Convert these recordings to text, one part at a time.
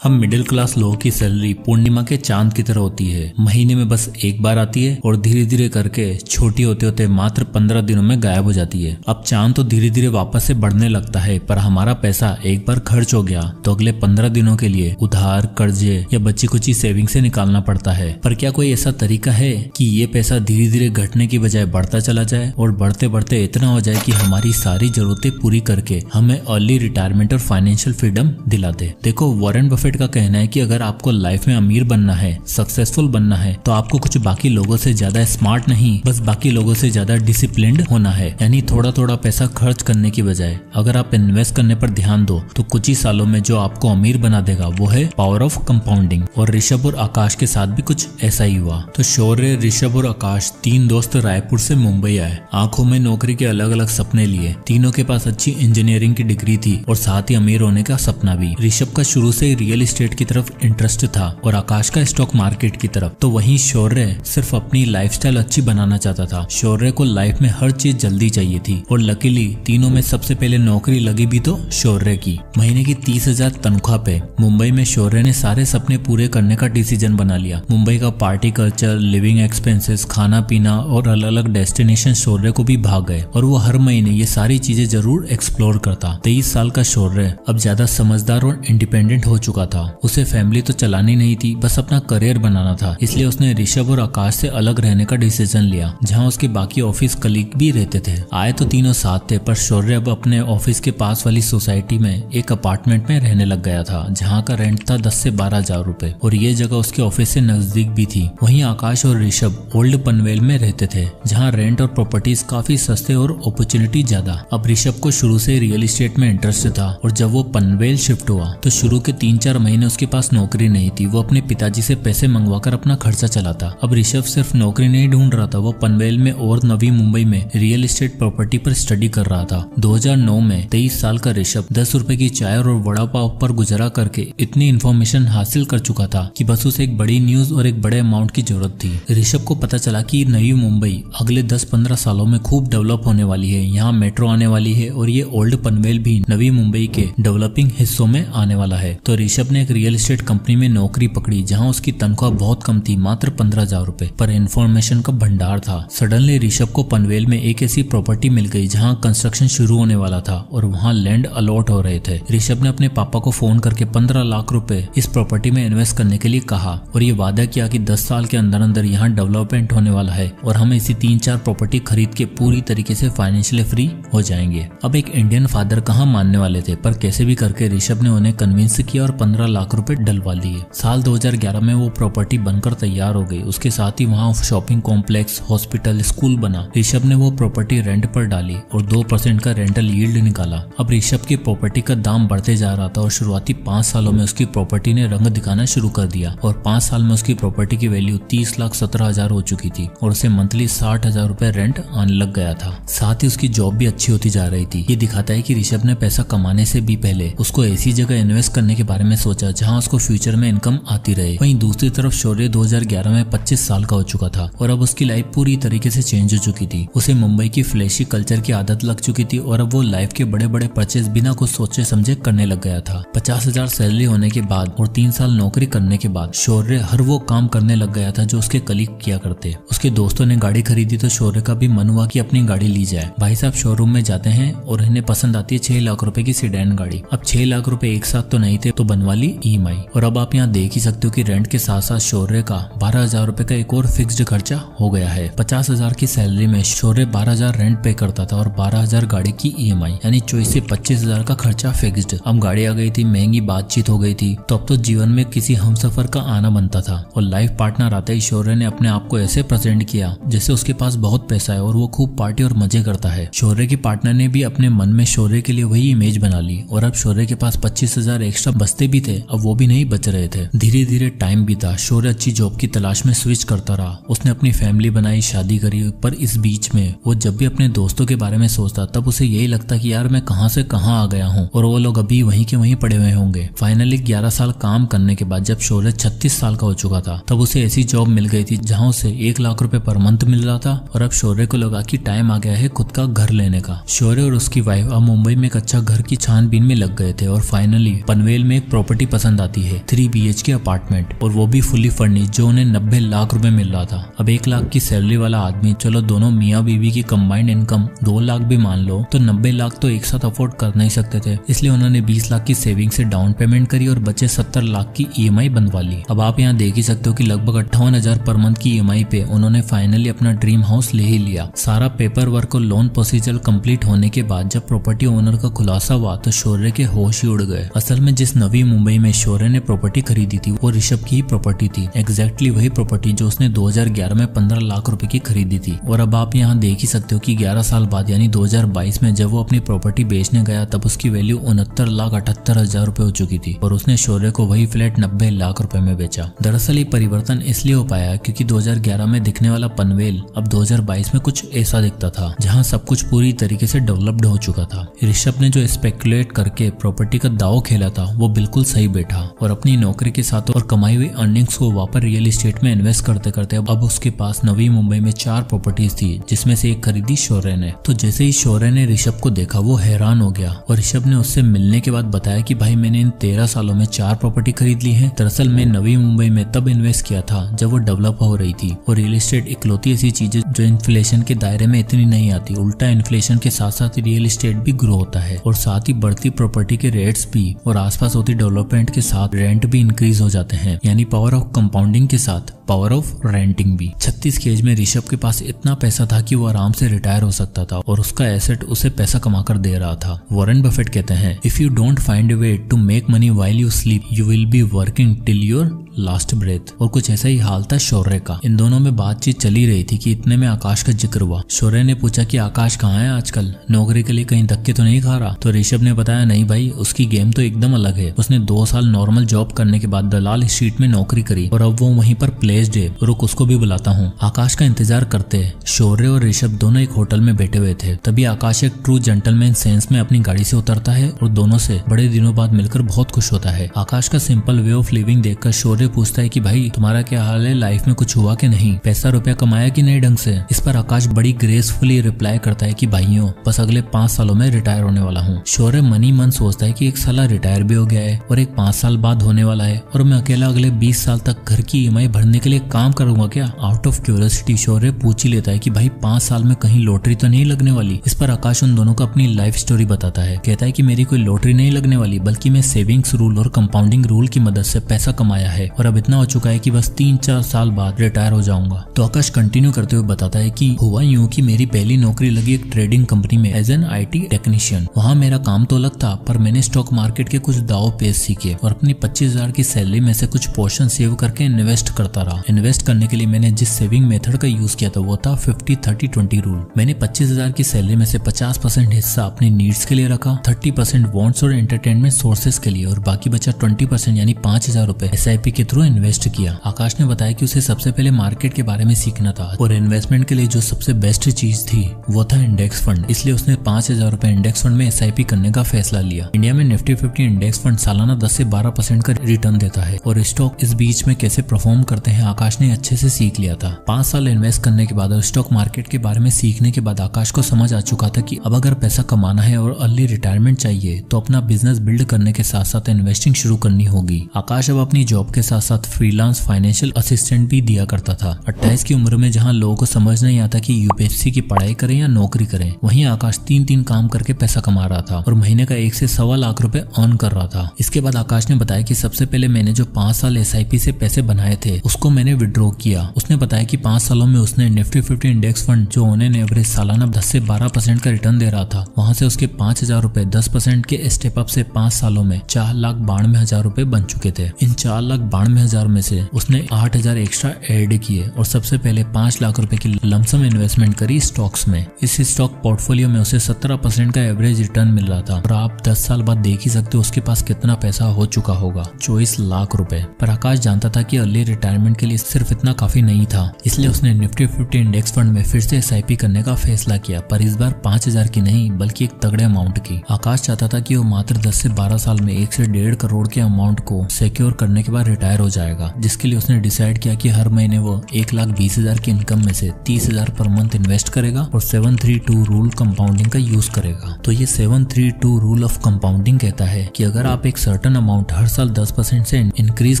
हम middle class लोगों की सैलरी पूर्णिमा के चांद की तरह होती है। महीने में बस एक बार आती है और धीरे धीरे करके छोटी होते होते मात्र 15 दिनों में गायब हो जाती है। अब चांद तो धीरे धीरे वापस से बढ़ने लगता है, पर हमारा पैसा एक बार खर्च हो गया तो अगले 15 दिनों के लिए उधार, कर्जे या बची कुची सेविंग से निकालना पड़ता है। पर क्या कोई ऐसा तरीका है कि ये पैसा धीरे धीरे घटने की बजाय बढ़ता चला जाए और बढ़ते बढ़ते इतना हो जाए कि हमारी सारी जरूरतें पूरी करके हमें अर्ली रिटायरमेंट और फाइनेंशियल फ्रीडम दिला दे। देखो, वॉरेन बफेट का कहना है कि अगर आपको लाइफ में अमीर बनना है, सक्सेसफुल बनना है, तो आपको कुछ बाकी लोगों से ज्यादा स्मार्ट नहीं, बस बाकी लोगों से ज्यादा डिसिप्लिन्ड होना है। यानी थोड़ा थोड़ा पैसा खर्च करने की बजाय अगर आप इन्वेस्ट करने पर ध्यान दो तो कुछ ही सालों में जो आपको अमीर बना देगा वो है पावर ऑफ कंपाउंडिंग। और ऋषभ और आकाश के साथ भी कुछ ऐसा ही हुआ। तो शौर्य, ऋषभ और आकाश तीन दोस्त रायपुर से मुंबई आए। आंखों में नौकरी के अलग अलग सपने लिए। तीनों के पास अच्छी इंजीनियरिंग की डिग्री थी और साथ ही अमीर होने का सपना भी। ऋषभ का शुरू से रियल एस्टेट की तरफ इंटरेस्ट था और आकाश का स्टॉक मार्केट की तरफ। तो वहीं शौर्य सिर्फ अपनी लाइफस्टाइल अच्छी बनाना चाहता था। शौर्य को लाइफ में हर चीज जल्दी चाहिए थी और लकीली तीनों में सबसे पहले नौकरी लगी भी तो शौर्य की। महीने की 30,000 तनख्वाह पे मुंबई में शौर्य ने सारे सपने पूरे करने का डिसीजन बना लिया। मुंबई का पार्टी कल्चर, लिविंग एक्सपेंसेस, खाना पीना और अलग अलग डेस्टिनेशन शौर्य को भी भाग गए और वो हर महीने ये सारी चीजें जरूर एक्सप्लोर करता। 23 साल का शौर्य अब ज्यादा समझदार और इंडिपेंडेंट हो चुका था। उसे फैमिली तो चलानी नहीं थी, बस अपना करियर बनाना था। इसलिए उसने ऋषभ और आकाश से अलग रहने का डिसीजन लिया, जहां उसके बाकी ऑफिस कलीग भी रहते थे। आए तो तीनों साथ थे, पर शौर्य अब अपने ऑफिस के पास वाली सोसाइटी में एक अपार्टमेंट में रहने लग गया था, जहां का रेंट था 10 से 12 हजार रुपए और ये जगह उसके ऑफिस से नजदीक भी थी। वहीं आकाश और ऋषभ ओल्ड पनवेल में रहते थे, जहाँ रेंट और प्रॉपर्टीज काफी सस्ते और अपॉर्चुनिटी ज्यादा। अब ऋषभ को शुरू से रियल एस्टेट में इंटरेस्ट था और जब वो पनवेल शिफ्ट हुआ तो शुरू के 3-4 महीने उसके पास नौकरी नहीं थी। वो अपने पिताजी से पैसे मंगवाकर अपना खर्चा चलाता। अब ऋषभ सिर्फ नौकरी नहीं ढूंढ रहा था, वो पनवेल में और नवी मुंबई में रियल एस्टेट प्रॉपर्टी पर स्टडी कर रहा था। 2009 में 23 साल का ऋषभ 10 रुपए की चाय और वड़ा पाव पर गुजारा करके इतनी इन्फॉर्मेशन हासिल कर चुका था कि बस उसे एक बड़ी न्यूज और एक बड़े अमाउंट की जरूरत थी। ऋषभ को पता चला कि नई मुंबई अगले 10-15 सालों में खूब डेवलप होने वाली है। यहाँ मेट्रो आने वाली है और ये ओल्ड पनवेल भी नवी मुंबई के डेवलपिंग हिस्सों में आने वाला है। तो ऋषभ ने एक रियल एस्टेट कंपनी में नौकरी पकड़ी, जहां उसकी तनख्वाह बहुत कम थी, मात्र 15,000 रुपए, पर इन्फॉर्मेशन का भंडार था। सडनली ऋषभ को पनवेल में एक ऐसी प्रॉपर्टी मिल गई जहां कंस्ट्रक्शन शुरू होने वाला था और वहां लैंड अलॉट हो रहे थे। ऋषभ ने अपने पापा को फोन करके 15 लाख रुपए इस प्रॉपर्टी में इन्वेस्ट करने के लिए कहा और ये वादा किया कि 10 साल के अंदर अंदर यहाँ डेवलपमेंट होने वाला है और हम इसी 3-4 प्रॉपर्टी खरीद के पूरी तरीके से फाइनेंशियली फ्री हो जाएंगे। अब एक इंडियन फादर कहाँ मानने वाले थे, पर कैसे भी करके ऋषभ ने उन्हें कन्विंस किया और 15 लाख रुपए डलवा लिए। साल 2011 में वो प्रॉपर्टी बनकर तैयार हो गई। उसके साथ ही वहाँ शॉपिंग कॉम्प्लेक्स, हॉस्पिटल, स्कूल बना। ऋषभ ने वो प्रॉपर्टी रेंट पर डाली और 2% का रेंटल यील्ड निकाला। अब ऋषभ की प्रॉपर्टी का दाम बढ़ते जा रहा था और शुरुआती 5 सालों में उसकी प्रॉपर्टी ने रंग दिखाना शुरू कर दिया और 5 साल में उसकी प्रॉपर्टी की वैल्यू 30,17,000 हो चुकी थी और उसे मंथली 60,000 रुपए रेंट आने लग गया था। साथ ही उसकी जॉब भी अच्छी होती जा रही थी। ये दिखाता है कि ऋषभ ने पैसा कमाने से भी पहले उसको ऐसी जगह इन्वेस्ट करने के बारे में सोचा जहां उसको फ्यूचर में इनकम आती रहे। वहीं दूसरी तरफ शौर्य 2011 में 25 साल का हो चुका था और अब उसकी लाइफ पूरी तरीके से चेंज हो चुकी थी। उसे मुंबई की फ्लैशी कल्चर की आदत लग चुकी थी और अब वो लाइफ के बड़े बड़े परचेज बिना कुछ सोचे समझे करने लग गया था। 50,000 सैलरी होने के बाद और 3 साल नौकरी करने के बाद शौर्य हर वो काम करने लग गया था जो उसके कलीग किया करते। उसके दोस्तों ने गाड़ी खरीदी तो शौर्य का भी मन हुआ कि अपनी गाड़ी ली जाए। भाई साहब शोरूम में जाते हैं और इन्हें पसंद आती है 6 लाख रुपए की सेडान गाड़ी। अब 6 लाख रुपए एक साथ तो नहीं थे, तो बनवा ली EMI। और अब आप यहाँ देख ही सकते हो कि रेंट के साथ साथ शौर्य का 12,000 रुपए का एक और फिक्स्ड खर्चा हो गया है। 50,000 की सैलरी में शौर्य 12,000 रेंट पे करता था और 12,000 गाड़ी की EMI, यानी 24 से 25,000 का खर्चा फिक्स्ड। अब गाड़ी आ गई थी, महंगी बातचीत हो गई थी, तो अब तो जीवन में किसी हमसफर का आना बनता था। और लाइफ पार्टनर आते ही शौर्य ने अपने आप को ऐसे प्रेजेंट किया जैसे उसके पास बहुत पैसा है और वो खूब पार्टी और मजे करता है। शौर्य की पार्टनर ने भी अपने मन में शौर्य के लिए वही इमेज बना ली और अब शौर्य के पास 25,000 एक्स्ट्रा बचते भी थे, अब वो भी नहीं बच रहे थे। धीरे धीरे टाइम बीता। शौर्य अच्छी जॉब की तलाश में स्विच करता रहा। उसने अपनी फैमिली बनाई, शादी करी, पर इस बीच में वो जब भी अपने दोस्तों के बारे में सोचता तब उसे यही लगता कि यार मैं कहां से कहां आ गया हूं और वो लोग अभी वहीं के वहीं पड़े हुए होंगे। फाइनली 11 साल काम करने के बाद जब शौर्य 36 साल का हो चुका था तब उसे ऐसी जॉब मिल गई थी जहां उसे 1 लाख रुपए पर मंथ मिल रहा था और अब शौर्य को लगा कि टाइम आ गया है खुद का घर लेने का। शौर्य और उसकी वाइफ अब मुंबई में एक अच्छा घर की छानबीन में लग गए थे और फाइनली पनवेल में एक प्रॉपर्टी पसंद आती है, 3 BHK अपार्टमेंट, और वो भी फुली फर्निश्ड, जो उन्हें 90 लाख रुपए मिल रहा था। अब 1 लाख की सैलरी वाला आदमी, चलो दोनों मियाँ बीवी की कंबाइंड इनकम 2 लाख भी मान लो, तो 90 लाख तो एक साथ अफोर्ड कर नहीं सकते थे। इसलिए उन्होंने 20 लाख की सेविंग से डाउन पेमेंट करी और बचे 70 लाख की EMI बनवा ली। अब आप यहाँ देख ही सकते हो कि लगभग 58,000 पर मंथ की EMI पे उन्होंने फाइनली अपना ड्रीम हाउस ले ही लिया। सारा पेपर वर्क और लोन प्रोसीजर कंप्लीट होने के बाद जब प्रॉपर्टी ओनर का खुलासा हुआ तो शौर्य के होश ही उड़ गए। असल में जिस नवी मुंबई में शौर्य ने प्रॉपर्टी खरीदी थी वो ऋषभ की ही प्रॉपर्टी थी, एग्जैक्टली वही प्रॉपर्टी जो उसने 2011 में 15 लाख रुपए की खरीदी थी। और अब आप यहाँ देख ही सकते हो कि 11 साल बाद यानी 2022 में जब वो अपनी प्रॉपर्टी बेचने गया तब उसकी वैल्यू 69,78,000 रुपए हो चुकी थी और उसने शौर्य को वही फ्लैट 90 लाख रुपए में बेचा। दरअसल ये परिवर्तन इसलिए हो पाया क्योंकि 2011 में दिखने वाला पनवेल अब 2022 में कुछ ऐसा दिखता था, जहाँ सब कुछ पूरी तरीके से डेवलप्ड हो चुका था। ऋषभ ने जो स्पेकुलेट करके प्रॉपर्टी का दाव खेला था वो बिल्कुल सही बैठा और अपनी नौकरी के साथ और कमाई हुई अर्निंग्स को वापस रियल एस्टेट में इन्वेस्ट करते करते अब उसके पास नवी मुंबई में 4 प्रॉपर्टीज थी, जिसमें से एक खरीदी शौर्य ने। तो जैसे ही शौर्य ने ऋषभ को देखा वो हैरान हो गया और ऋषभ ने उससे मिलने के बाद बताया कि भाई मैंने इन 13 सालों में 4 प्रॉपर्टी खरीद ली है। दरअसल मैं नवी मुंबई में तब इन्वेस्ट किया था जब वो डेवलप हो रही थी और रियल एस्टेट इकलौती ऐसी चीज है जो इन्फ्लेशन के दायरे में इतनी नहीं आती। उल्टा इन्फ्लेशन के साथ साथ रियल एस्टेट भी ग्रो होता है और साथ ही बढ़ती प्रॉपर्टी के रेट्स भी और आसपास होती डेवलपमेंट के साथ रेंट भी इंक्रीज हो जाते हैं, यानी पावर ऑफ कंपाउंडिंग के साथ पावर ऑफ रेंटिंग भी। 36 की एज में ऋषभ के पास इतना पैसा था कि वो आराम से रिटायर हो सकता था और उसका एसेट उसे पैसा कमाकर दे रहा था। वॉरेन बफेट कहते हैं, if you don't find a way to make money while you sleep you will be working till your last breath. और कुछ ऐसा ही हाल था शौर्य का। इन दोनों में बातचीत चली रही थी कि इतने में आकाश का जिक्र हुआ। शौर्य ने पूछा कि आकाश कहाँ है आजकल, नौकरी के लिए कहीं धक्के तो नहीं खा रहा? तो ऋषभ ने बताया, नहीं भाई, उसकी गेम तो एकदम अलग है। उसने 2 साल नॉर्मल जॉब करने के बाद दलाल स्ट्रीट में नौकरी करी और अब वो वहीं पर प्लेस्ड है। रुक, उसको भी बुलाता हूँ। आकाश का इंतजार करते शौर्य और ऋषभ दोनों एक होटल में बैठे हुए थे। तभी आकाश एक ट्रू जेंटलमैन सेंस में अपनी गाड़ी से उतरता है और दोनों से बड़े दिनों बाद मिलकर बहुत खुश होता है। आकाश का सिंपल वे ऑफ लिविंग देखकर शौर्य पूछता है कि भाई तुम्हारा क्या हाल है, लाइफ में कुछ हुआ कि नहीं, पैसा रुपया कमाया कि नहीं ढंग से? इस पर आकाश बड़ी ग्रेसफुली रिप्लाई करता है कि भाइयों बस अगले 5 सालों में रिटायर होने वाला हूँ। शौर्य मन ही मन सोचता है कि एक साला रिटायर भी हो गया है और एक 5 साल बाद होने वाला है और मैं अकेला अगले 20 साल तक घर की EMI भरने के लिए काम करूंगा क्या? आउट ऑफ क्यूरियोसिटी शौर्य पूछ ही लेता है कि भाई 5 साल में कहीं लॉटरी तो नहीं लगने वाली? इस पर आकाश उन दोनों को अपनी लाइफ स्टोरी बताता है। कहता है कि मेरी कोई लॉटरी नहीं लगने वाली, बल्कि मैं सेविंग्स रूल और कंपाउंडिंग रूल की मदद से पैसा कमाया है और अब इतना हो चुका है कि बस 3-4 साल बाद रिटायर हो जाऊंगा। तो आकाश कंटिन्यू करते हुए बताता है कि हुआ यूं कि मेरी पहली नौकरी लगी एक ट्रेडिंग कंपनी में एज एन IT टेक्नीशियन। वहाँ मेरा काम तो अलग था पर मैंने स्टॉक मार्केट के कुछ दाव पेच सीखे और अपनी 25,000 की सैलरी में से कुछ पोर्शन सेव करके इन्वेस्ट करता रहा। इन्वेस्ट करने के लिए मैंने जिस सेविंग मेथड का यूज किया था वो था 50-30-20 रूल। मैंने 25,000 की सैलरी में से 50% हिस्सा अपनी नीड्स के लिए रखा, 30% वॉन्ट्स और एंटरटेनमेंट सोर्सेज के लिए और बाकी बचा 20% यानी 5,000 रुपए SIP के थ्रू इन्वेस्ट किया। आकाश ने बताया कि उसे सबसे पहले मार्केट के बारे में सीखना था और इन्वेस्टमेंट के लिए जो सबसे बेस्ट चीज थी वो था इंडेक्स फंड। इसलिए उसने 5,000 रुपए इंडेक्स फंड में SIP करने का फैसला लिया। इंडिया में निफ्टी 50 इंडेक्स फंड सालाना 10 से 12% का रिटर्न देता है और स्टॉक इस बीच में कैसे परफॉर्म करते हैं आकाश ने अच्छे से सीख लिया था। 5 साल इन्वेस्ट करने के बाद और स्टॉक मार्केट के बारे में सीखने के बाद आकाश को समझ आ चुका था कि अब अगर पैसा कमाना है और अर्ली रिटायरमेंट चाहिए तो अपना बिजनेस बिल्ड करने के साथ साथ इन्वेस्टिंग शुरू करनी होगी। आकाश अब अपनी जॉब के साथ साथ फ्रीलांस फाइनेंशियल असिस्टेंट भी दिया करता था। 28 की उम्र में जहां लोगों को समझ नहीं आता कि UPSC की पढ़ाई करें या नौकरी करें, वहीं आकाश 3 काम करके पैसा कमा रहा था और महीने का 1 से सवा लाख रुपए अर्न कर रहा था। इसके बाद आकाश ने बताया कि सबसे पहले मैंने जो 5 साल SIP से पैसे बनाए थे उसको मैंने विड्रॉ किया। उसने बताया कि 5 सालों में उसने निफ्टी 50 इंडेक्स फंड जो उन्हें एवरेज सालाना 10 से 12% का रिटर्न दे रहा था, वहां से उसके 5,000 रुपए 10% के स्टेप अप से 5 सालों में 4,92,000 रुपए बन चुके थे। इन 4,92,000 में से उसने 8,000 एक्स्ट्रा ऐड किए और सबसे पहले 5 लाख रुपए की लमसम इन्वेस्टमेंट करी स्टॉक्स में। इस स्टॉक पोर्टफोलियो में उसे 17% का एवरेज रिटर्न मिल रहा था और आप 10 साल बाद देख ही सकते हो उसके पास कितना पैसा हो चुका होगा, 24 लाख रुपए। पर आकाश जानता था कि अर्ली रिटायरमेंट के लिए सिर्फ इतना काफी नहीं था, इसलिए उसने निफ्टी 50 इंडेक्स फंड में फिर से SIP करने का फैसला किया, पर इस बार 5,000 की नहीं बल्कि एक तगड़े अमाउंट की। आकाश चाहता था कि वो मात्र 10 से 12 साल में 1 से 1.5 करोड़ के अमाउंट को सिक्योर करने के बाद रिटायर हो जाएगा, जिसके लिए उसने डिसाइड किया कि हर महीने वो 1,20,000 की इनकम में से 30,000 पर मंथ इन्वेस्ट करेगा और 732 रूल कंपाउंडिंग का यूज करेगा। तो ये 732 रूल ऑफ कंपाउंडिंग कहता है कि अगर आप एक सर्टेन अमाउंट हर साल 10% से इंक्रीज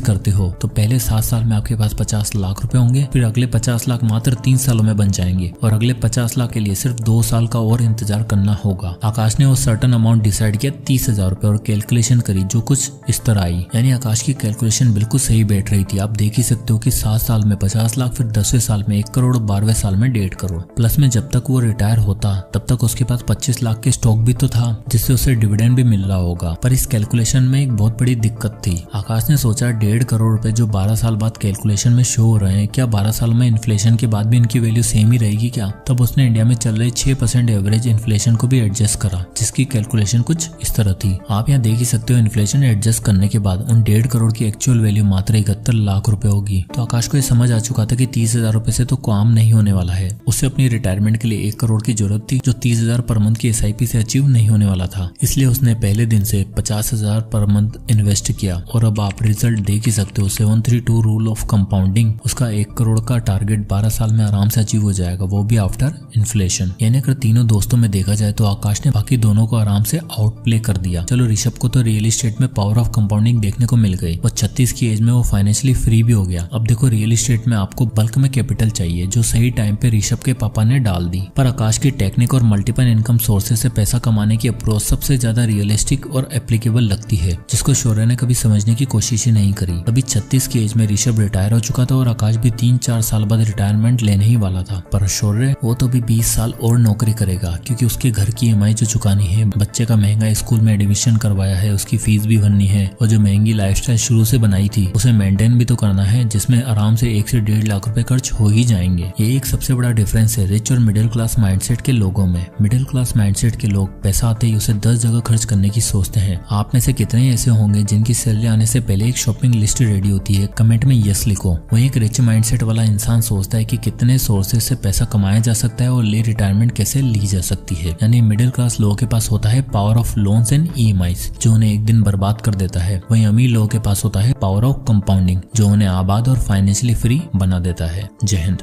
करते हो तो पहले 7 साल में आपके पास 50 लाख रुपए होंगे, फिर अगले 50 लाख मात्र 3 सालों में बन जाएंगे और अगले 50 लाख के लिए सिर्फ 2 साल का और इंतजार करना होगा। आकाश ने वो सर्टेन अमाउंट डिसाइड किया 30,000 रुपए और कैलकुलेशन करी जो कुछ इस तरह आई। यानी आकाश की कैलकुलेशन बिल्कुल सही बैठ रही थी। आप देख ही सकते हो कि 7 साल में 50 लाख, फिर 10वें साल में 1 करोड़, 12वें साल में 1.5 करोड़। प्लस में जब तक वो रिटायर होता तब तक उसके पास 25 लाख के स्टॉक भी तो था जिससे उसे डिविडेंड भी मिल रहा होगा। पर इस कैलकुलेशन में एक बहुत बड़ी दिक्कत थी। आकाश ने सोचा 1.5 करोड़ रुपए जो 12 साल बाद कैलकुलेशन में शो हो रहे हैं, क्या 12 साल में इन्फ्लेशन के बाद भी इनकी वैल्यू सेम ही रहेगी क्या? तब उसने इंडिया में चल रही 6% एवरेज इन्फ्लेशन को भी एडजस्ट करा, जिसकी कैलकुलेशन कुछ इस तरह थी। आप यहाँ देख ही सकते हो इन्फ्लेशन एडजस्ट करने के बाद उन 1.5 करोड़ की एक्चुअल वैल्यू मात्र 71 लाख रुपए होगी। तो आकाश को ये समझ आ चुका था कि 30,000 रुपए से तो काम नहीं होने वाला है। उससे अपनी रिटायरमेंट के लिए 1 करोड़ की जरूरत थी जो 30,000 पर मंथ की SIP से अचीव नहीं होने वाला था। इसलिए उसने पहले दिन से 50,000 पर मंथ इन्वेस्ट किया और अब आप रिजल्ट देख ही सकते हो। 732 रूल ऑफ कंपाउंडिंग, उसका 1 करोड़ का टारगेट 12 साल में आराम से अचीव हो जाएगा, वो भी आफ्टर इन्फ्लेशन। यानी अगर तीनों दोस्तों में देखा जाए तो आकाश ने बाकी दोनों को आराम से आउट प्ले कर दिया। चलो ऋषभ को तो रियल एस्टेट में पावर ऑफ कंपाउंडिंग देखने को मिल गई और 36 की एज में वो फाइनेंशियली फ्री भी हो गया। अब देखो रियल एस्टेट में आपको बल्क में कैपिटल चाहिए जो सही टाइम पे ऋषभ के पापा ने डाल दी। पर आकाश की टेक्निक और मल्टीपल इनकम सोर्सेज से पैसा कमाने की अप्रोच सबसे ज्यादा रियलिस्टिक और एप्लीकेबल लगती है, जिसको शौर्य ने कभी समझने की कोशिश ही नहीं करी। अभी 36 की एज में ऋषभ रिटायर हो चुका था और आकाश भी 3-4 साल बाद रिटायरमेंट लेने ही वाला था। पर शौर्य वो तो भी 20 साल और नौकरी करेगा क्योंकि उसके घर की EMI जो चुकानी है, बच्चे का महंगा स्कूल में एडमिशन करवाया है, उसकी फीस भी भरनी है और जो महंगी लाइफस्टाइल शुरू से बनाई थी उसे मेंटेन भी तो करना है, जिसमें आराम से 1 से 1.5 लाख रुपए खर्च हो ही जाएंगे। ये एक सबसे बड़ा डिफरेंस है रिच और मिडिल क्लास माइंडसेट के लोगों में। मिडिल क्लास माइंडसेट के लोग पैसा आते ही उसे 10 जगह खर्च करने की सोचते हैं। आप में से कितने ऐसे होंगे जिनकी सैलरी आने से पहले एक शॉपिंग लिस्ट रेडी होती है? कमेंट में यस लिखो। वहीं एक रिच माइंडसेट वाला इंसान सोचता है कि कितने सोर्सेज से पैसा कमाया जा सकता है और ले रिटायरमेंट कैसे ली जा सकती है। यानी मिडिल क्लास लोगों के पास होता है power of loans and EMIs जो उन्हें एक दिन बर्बाद कर देता है। वहीं अमीर लोगों के पास होता है पावर ऑफ कंपाउंडिंग जो उन्हें आबाद और फाइनेंशियली फ्री बना देता है। जय हिंद।